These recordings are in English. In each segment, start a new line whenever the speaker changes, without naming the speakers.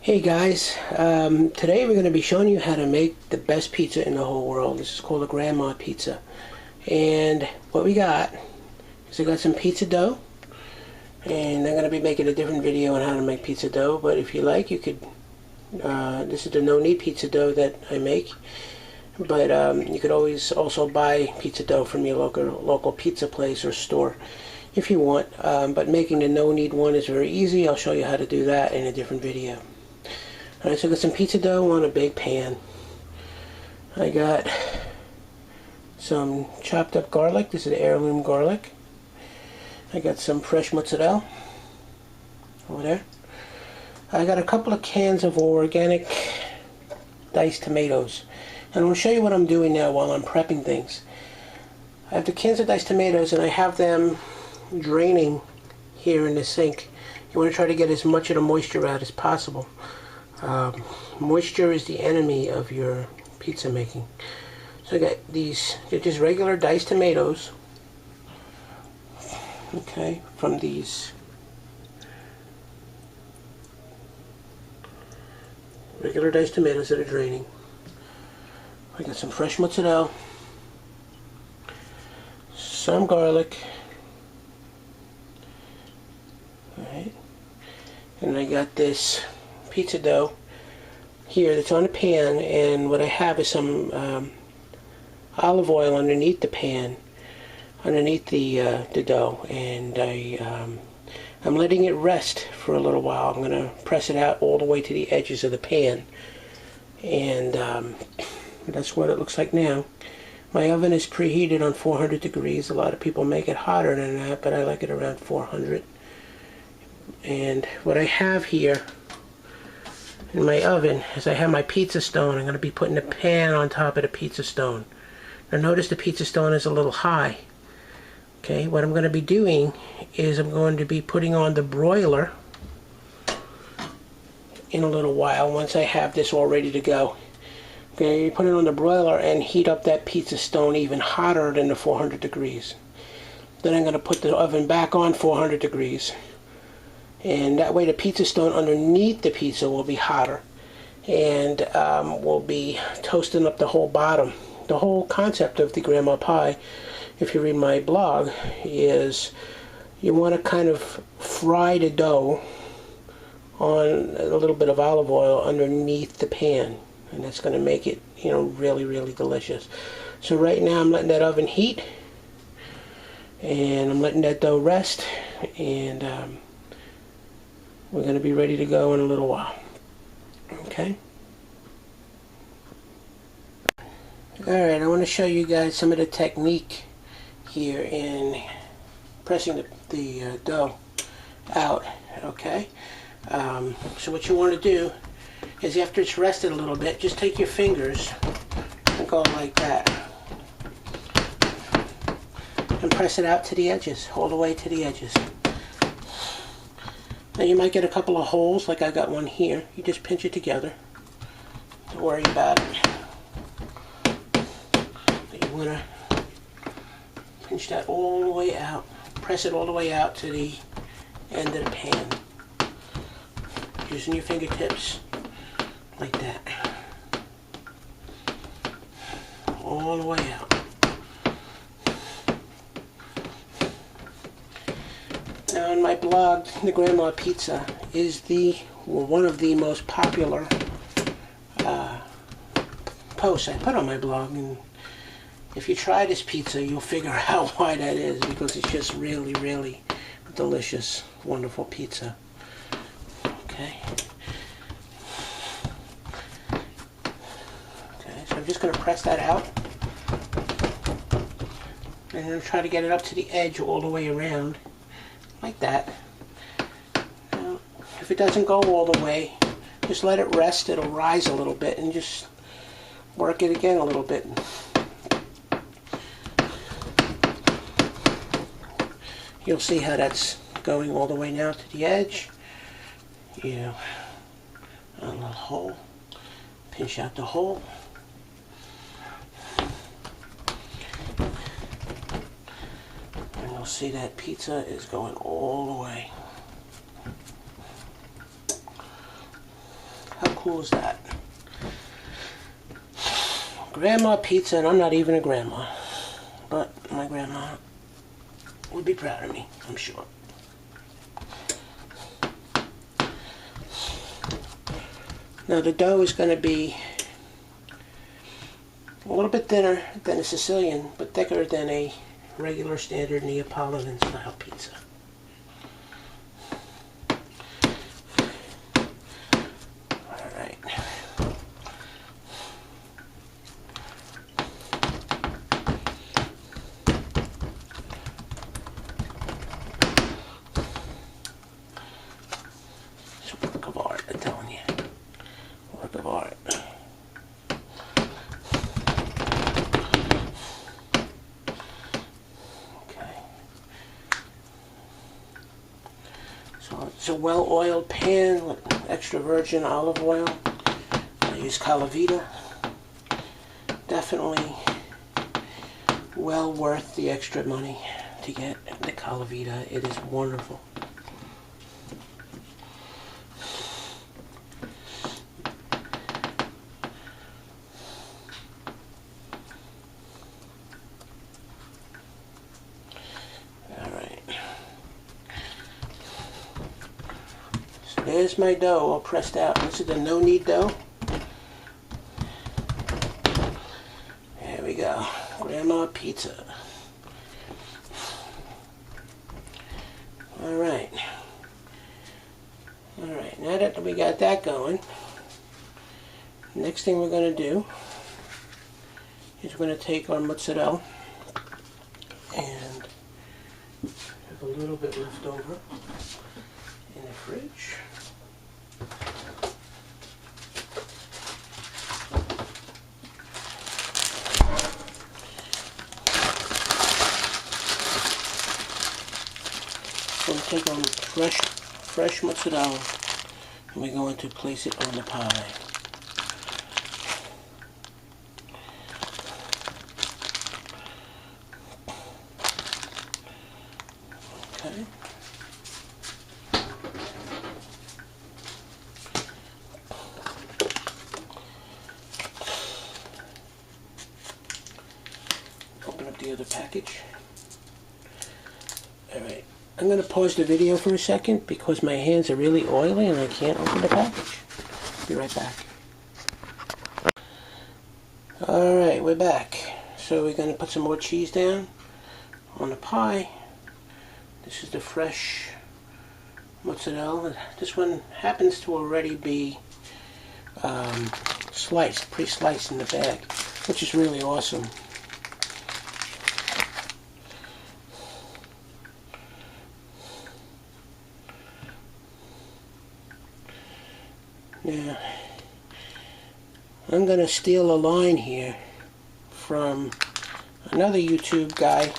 Hey guys, today we're going to be showing you how to make the best pizza in the whole world. This is called a grandma pizza. And what we got is I got some pizza dough, and I'm going to be making a different video on how to make pizza dough, but if you like you could, this is the no-knead pizza dough that I make, but you could always also buy pizza dough from your local pizza place or store if you want, but making the no-knead one is very easy. I'll show you how to do that in a different video. Alright, so I got some pizza dough on a big pan. I got some chopped up garlic. This is heirloom garlic. I got some fresh mozzarella over there. I got a couple of cans of organic diced tomatoes. And I'm going to show you what I'm doing now while I'm prepping things. I have the cans of diced tomatoes and I have them draining here in the sink. You want to try to get as much of the moisture out as possible. Moisture is the enemy of your pizza making. So I got these, they're just regular diced tomatoes, okay, from these regular diced tomatoes that are draining. I got some fresh mozzarella, some garlic, alright, and I got this pizza dough here that's on the pan, and what I have is some olive oil underneath the pan, underneath the dough, and I'm letting it rest for a little while. I'm going to press it out all the way to the edges of the pan, and that's what it looks like now. My oven is preheated on 400 degrees. A lot of people make it hotter than that, but I like it around 400. And what I have here in my oven is I have my pizza stone. I'm going to be putting the pan on top of the pizza stone. Now notice the pizza stone is a little high. Okay, what I'm going to be doing is I'm going to be putting on the broiler in a little while once I have this all ready to go. Okay, you put it on the broiler and heat up that pizza stone even hotter than the 400 degrees. Then I'm going to put the oven back on 400 degrees. And that way the pizza stone underneath the pizza will be hotter, and will be toasting up the whole bottom. The whole concept of the grandma pie, if you read my blog, is you want to kind of fry the dough on a little bit of olive oil underneath the pan, and that's going to make it, you know, really, really delicious. So right now I'm letting that oven heat, and I'm letting that dough rest, and we're going to be ready to go in a little while. Okay? Alright, I want to show you guys some of the technique here in pressing the dough out. Okay? So what you want to do is after it's rested a little bit, just take your fingers and go like that. And press it out to the edges, all the way to the edges. Now you might get a couple of holes, like I got one here. You just pinch it together. Don't worry about it. But you want to pinch that all the way out. Press it all the way out to the end of the pan. Using your fingertips, like that. All the way out. Now in my blog, the Grandma Pizza is one of the most popular posts I put on my blog, and if you try this pizza you'll figure out why that is, because it's just really, really delicious, wonderful pizza. Okay. Okay, so I'm just going to press that out, and I'm going to try to get it up to the edge all the way around. Like that. Now, if it doesn't go all the way, just let it rest. It'll rise a little bit, and just work it again a little bit. You'll see how that's going all the way now to the edge. You know, a little hole. Pinch out the hole. You'll see that pizza is going all the way. cool is that? Grandma pizza, and I'm not even a grandma. But my grandma would be proud of me, I'm sure. Now the dough is going to be a little bit thinner than a Sicilian, but thicker than a regular standard Neapolitan style pizza. Alright. It's a work of art, I'm telling you. Work of art. It's a well-oiled pan with extra virgin olive oil. I use Calavita. Definitely well worth the extra money to get the Calavita. It is wonderful. There's my dough all pressed out. This is the no-knead dough. There we go. Grandma pizza. Alright. Alright, now that we got that going, next thing we're going to do is we're going to take our mozzarella and have a little bit left over in the fridge. So we take on fresh mozzarella and we're going to place it on the pie. Okay. Open up the other package. Alright. I'm going to pause the video for a second because my hands are really oily and I can't open the package. Be right back. Alright, we're back. So we're going to put some more cheese down on the pie. This is the fresh mozzarella. This one happens to already be sliced, pre-sliced in the bag, which is really awesome. Now, I'm going to steal a line here from another YouTube guy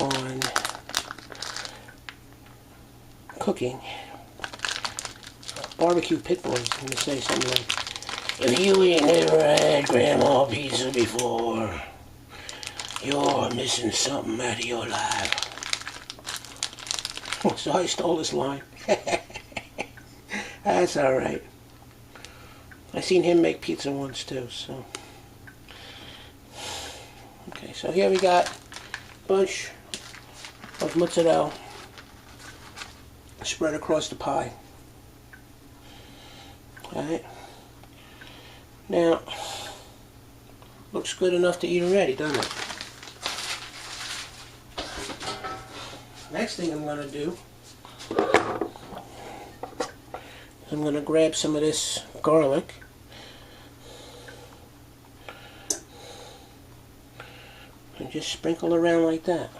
on cooking. Barbecue Pit Boys is going to say something like, "If you ain't never had grandma pizza before, you're missing something out of your life." So I stole this line. That's alright. I seen him make pizza once too, so. Okay, so here we got a bunch of mozzarella spread across the pie. Alright. Now, looks good enough to eat already, doesn't it? Next thing I'm going to do, I'm going to grab some of this garlic and just sprinkle around like that.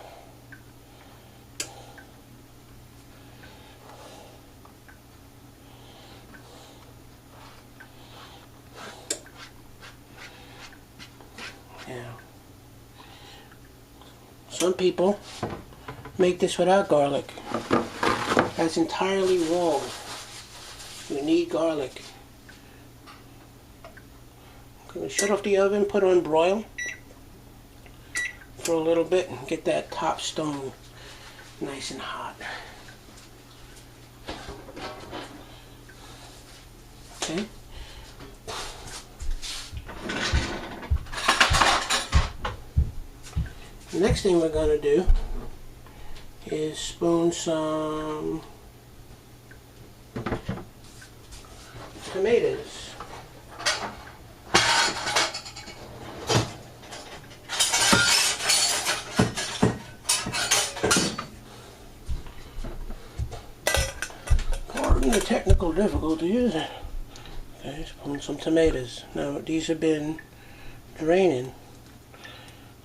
Now, some people make this without garlic. That's entirely wrong. You need garlic. Okay, shut off the oven, put on broil for a little bit and get that top stone nice and hot. Okay. The next thing we're going to do is spoon some tomatoes. Pardon the technical difficulties. Okay, spoon some tomatoes. Now these have been draining,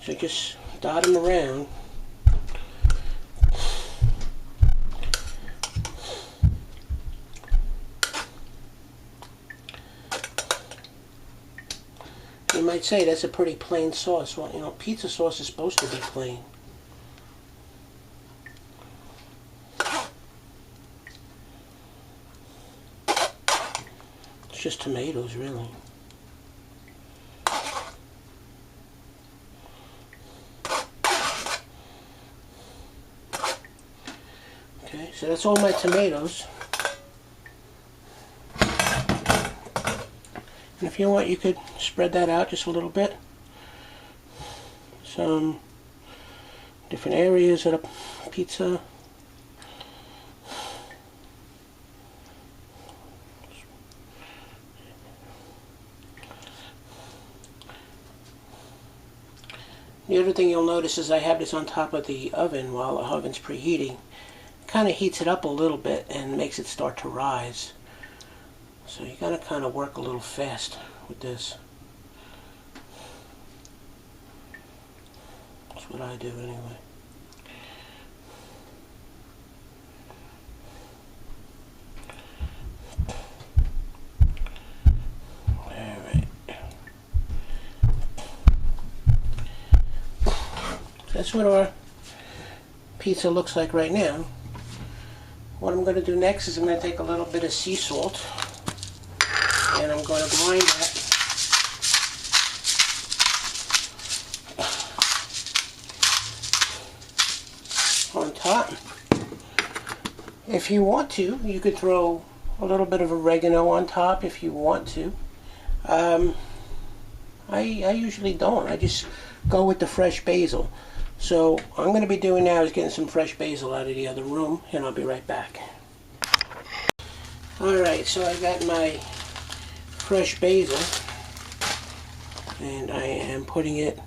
so just dot them around. You might say that's a pretty plain sauce. Well, you know, pizza sauce is supposed to be plain. It's just tomatoes, really. Okay, so that's all my tomatoes. And if you want, you could spread that out just a little bit. Some different areas of the pizza. The other thing you'll notice is I have this on top of the oven while the oven's preheating. It kind of heats it up a little bit and makes it start to rise. So you gotta kind of work a little fast with this. That's what I do anyway. Alright. That's what our pizza looks like right now. What I'm going to do next is I'm going to take a little bit of sea salt and I'm going to grind that on top. If you want to, you could throw a little bit of oregano on top if you want to. I usually don't. I just go with the fresh basil. So what I'm going to be doing now is getting some fresh basil out of the other room, and I'll be right back. Alright, so I got my fresh basil, and I am putting it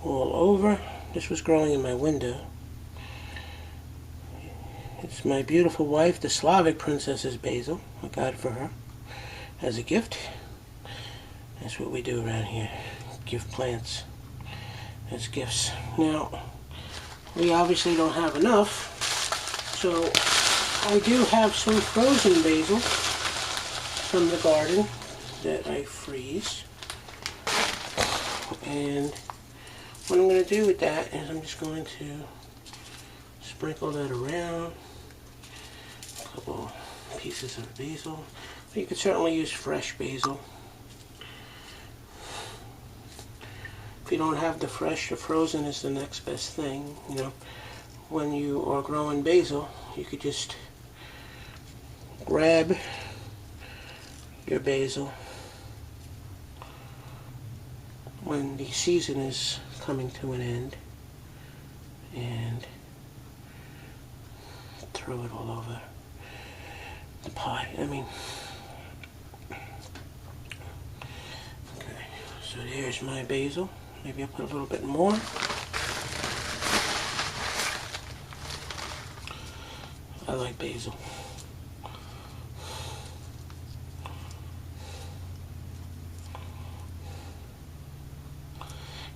all over. This was growing in my window. It's my beautiful wife, the Slavic princess's basil. I got it for her as a gift. That's what we do around here. Give plants as gifts. Now, we obviously don't have enough, so I do have some frozen basil from the garden that I freeze. And what I'm going to do with that is I'm just going to sprinkle that around. A couple pieces of basil. You could certainly use fresh basil. If you don't have the fresh, the frozen is the next best thing. You know, when you are growing basil, you could just grab your basil when the season is coming to an end and throw it all over the pot. Okay, so there's my basil. Maybe I'll put a little bit more. I like basil.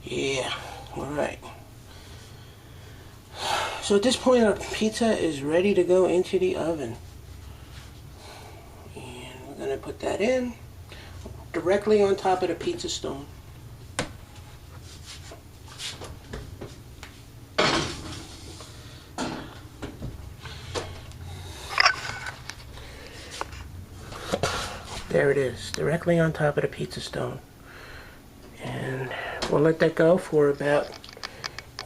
Yeah, alright. So at this point our pizza is ready to go into the oven. And we're going to put that in directly on top of the pizza stone. There it is, directly on top of the pizza stone. And we'll let that go for about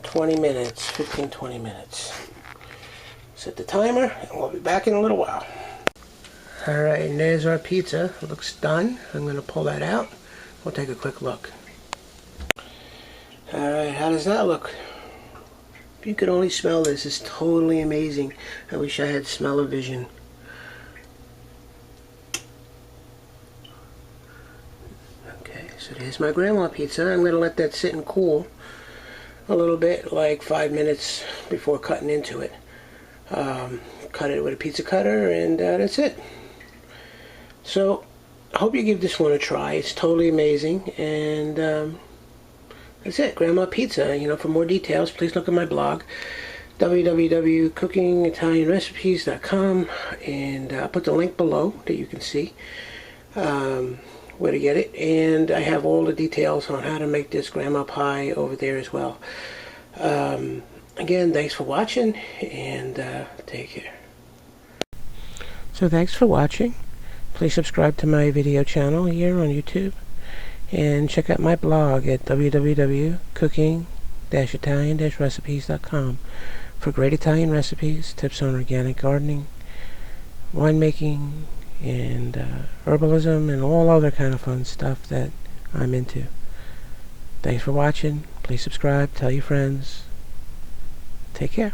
20 minutes, 15-20 minutes. Set the timer, and we'll be back in a little while. Alright, and there's our pizza. It looks done. I'm going to pull that out. We'll take a quick look. Alright, how does that look? If you could only smell this, it's totally amazing. I wish I had smell-o-vision. Okay, so there's my grandma pizza. I'm going to let that sit and cool a little bit, like 5 minutes before cutting into it. Cut it with a pizza cutter, and that's it. So, I hope you give this one a try. It's totally amazing, and that's it. Grandma Pizza. You know, for more details, please look at my blog, www.cookingitalianrecipes.com, and I'll put the link below that you can see where to get it. And I have all the details on how to make this grandma pie over there as well. Again, thanks for watching, and take care. So thanks for watching. Please subscribe to my video channel here on YouTube, and check out my blog at www.cooking-italian-recipes.com for great Italian recipes, tips on organic gardening, winemaking, and herbalism, and all other kind of fun stuff that I'm into. Thanks for watching. Please subscribe, tell your friends. Take care.